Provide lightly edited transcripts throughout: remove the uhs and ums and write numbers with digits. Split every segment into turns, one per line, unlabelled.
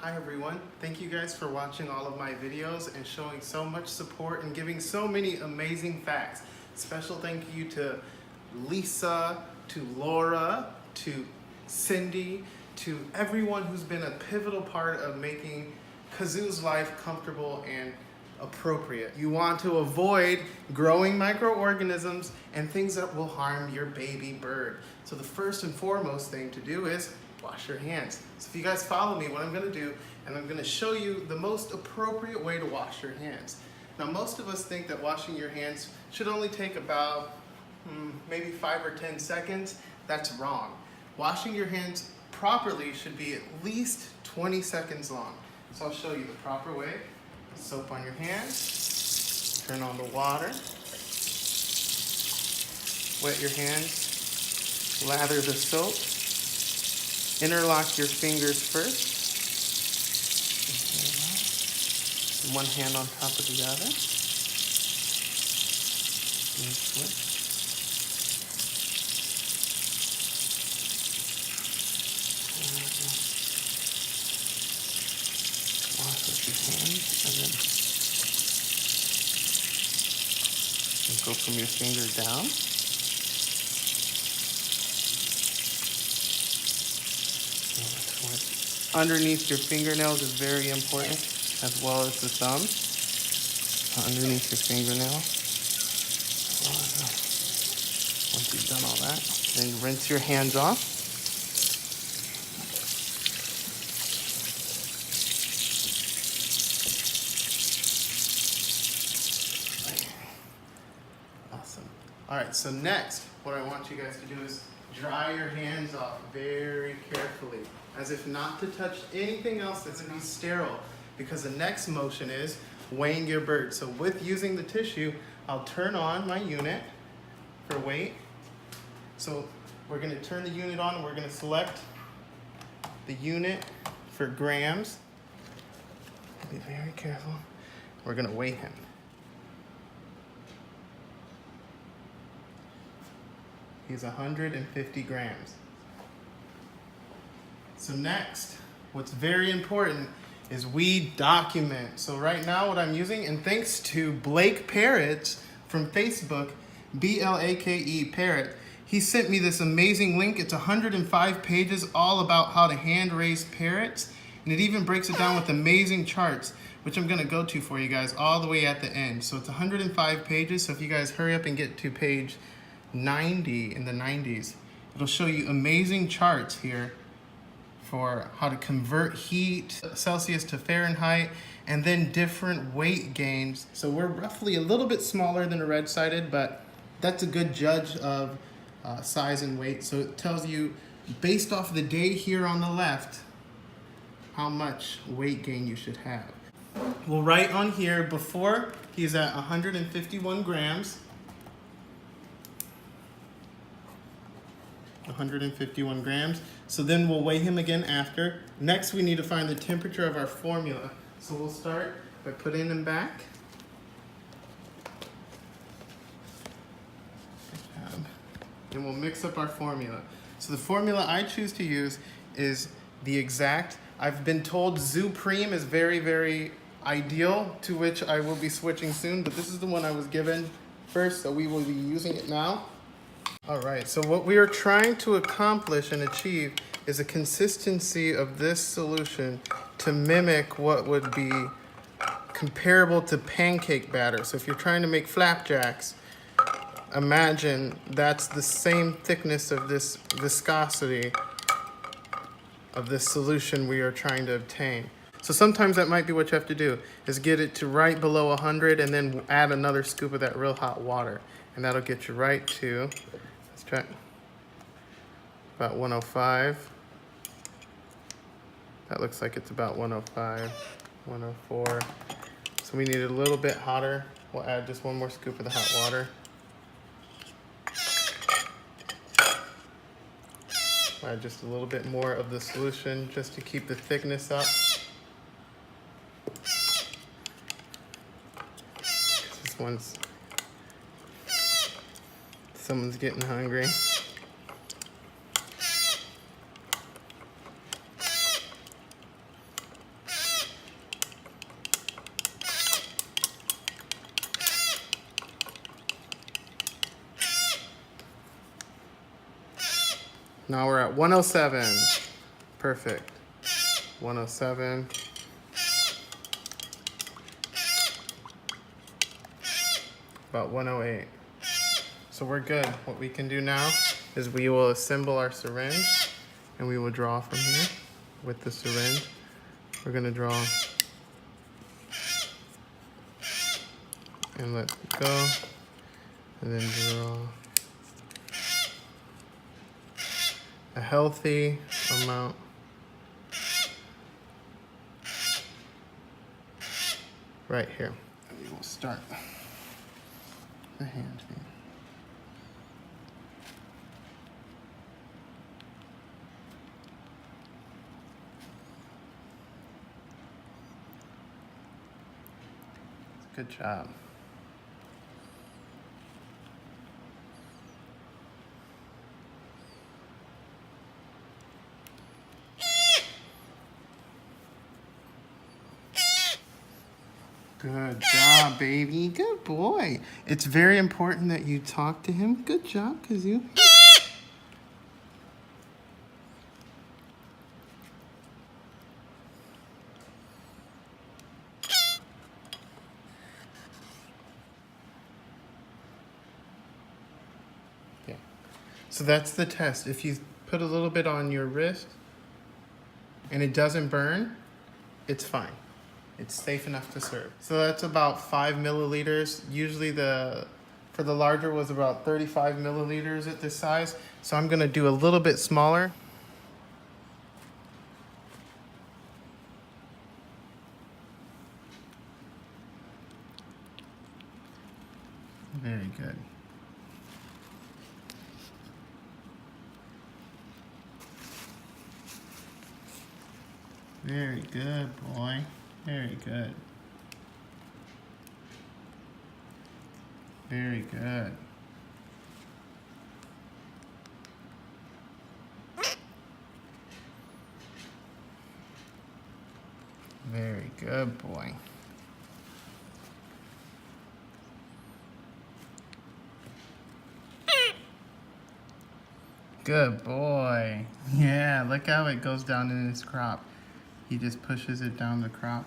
Hi everyone, thank you guys for watching all of my videos and showing so much support and giving so many amazing facts. Special thank you to Lisa, to Laura, to Cindy, to everyone who's been a pivotal part of making Kazoo's life comfortable and appropriate. You want to avoid growing microorganisms and things that will harm your baby bird. So the first and foremost thing to do is wash your hands. So if you guys follow me, what I'm gonna do, and I'm gonna show you the most appropriate way to wash your hands. Now most of us think that washing your hands should only take about maybe 5 or 10 seconds. That's wrong. Washing your hands properly should be at least 20 seconds long. So I'll show you the proper way. Soap on your hands, turn on the water, wet your hands, lather the soap, interlock your fingers first, one hand on top of the other, and switch. Wash with your hands, and then go from your finger down. Underneath your fingernails is very important, as well as the thumb. Underneath your fingernail. Once you've done all that, then rinse your hands off. Awesome. All right, so next, what I want you guys to do is dry your hands off very carefully, as if not to touch anything else that's going to be sterile, because the next motion is weighing your bird. So with using the tissue, I'll turn on my unit for weight. So we're going to turn the unit on, and we're going to select the unit for grams. Be very careful. We're going to weigh him. He's 150 grams. So next, what's very important is we document. So right now what I'm using, and thanks to Blake Parrot from Facebook, B-L-A-K-E Parrot, he sent me this amazing link. It's 105 pages all about how to hand raise parrots. And it even breaks it down with amazing charts, which I'm gonna go to for you guys all the way at the end. So it's 105 pages. So if you guys hurry up and get to page 90 in the 90s, it'll show you amazing charts here for how to convert heat, Celsius to Fahrenheit, and then different weight gains. So we're roughly a little bit smaller than a red-sided, but that's a good judge of size and weight. So it tells you, based off the date here on the left, how much weight gain you should have. We'll write on here, before he's at 151 grams, 151 grams. So then we'll weigh him again after. Next, we need to find the temperature of our formula. So we'll start by putting him back. And we'll mix up our formula. So the formula I choose to use is the exact. I've been told Zupreme is very, very ideal, to which I will be switching soon, but this is the one I was given first, so we will be using it now. All right, so what we are trying to accomplish and achieve is a consistency of this solution to mimic what would be comparable to pancake batter. So if you're trying to make flapjacks, imagine that's the same thickness of this viscosity of this solution we are trying to obtain. So sometimes that might be what you have to do, is get it to right below 100 and then add another scoop of that real hot water. And that'll get you right to, let's try, about 105. That looks like it's about 105, 104. So we need it a little bit hotter. We'll add just one more scoop of the hot water. Add just a little bit more of the solution just to keep the thickness up. This one's, someone's getting hungry. Now we're at 107. Perfect. 107. About 108. So we're good. What we can do now is we will assemble our syringe and we will draw from here with the syringe. We're gonna draw and let go, and then draw a healthy amount right here. And we will start the hand feed. Good job. Good job, baby. Good boy. It's very important that you talk to him. Good job, Kazoo. Yeah. So that's the test. If you put a little bit on your wrist and it doesn't burn, it's fine. It's safe enough to serve. So that's about 5 milliliters. Usually for the larger was about 35 milliliters at this size. So I'm gonna do a little bit smaller. Very good. Very good, boy. Very good. Very good. Very good, boy. Good boy. Yeah, look how it goes down in his crop. He just pushes it down the crop,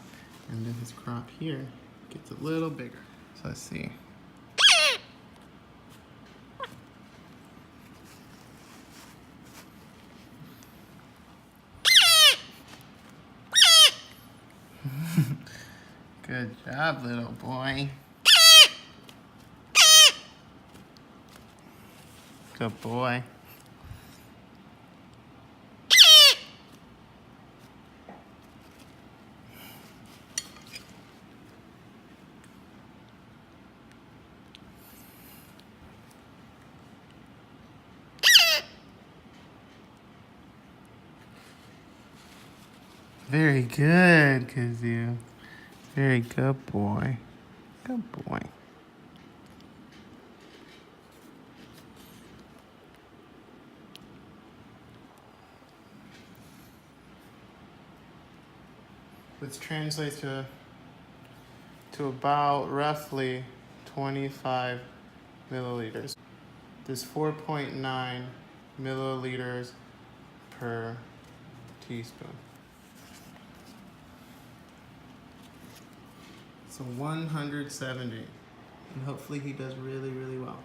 and then his crop here gets a little bigger. So let's see. Good job, little boy. Good boy. Very good, Kazoo. Very good boy. Good boy. Which translates to about roughly 25 milliliters. There's 4.9 milliliters per teaspoon. So 170. And hopefully he does really, really well.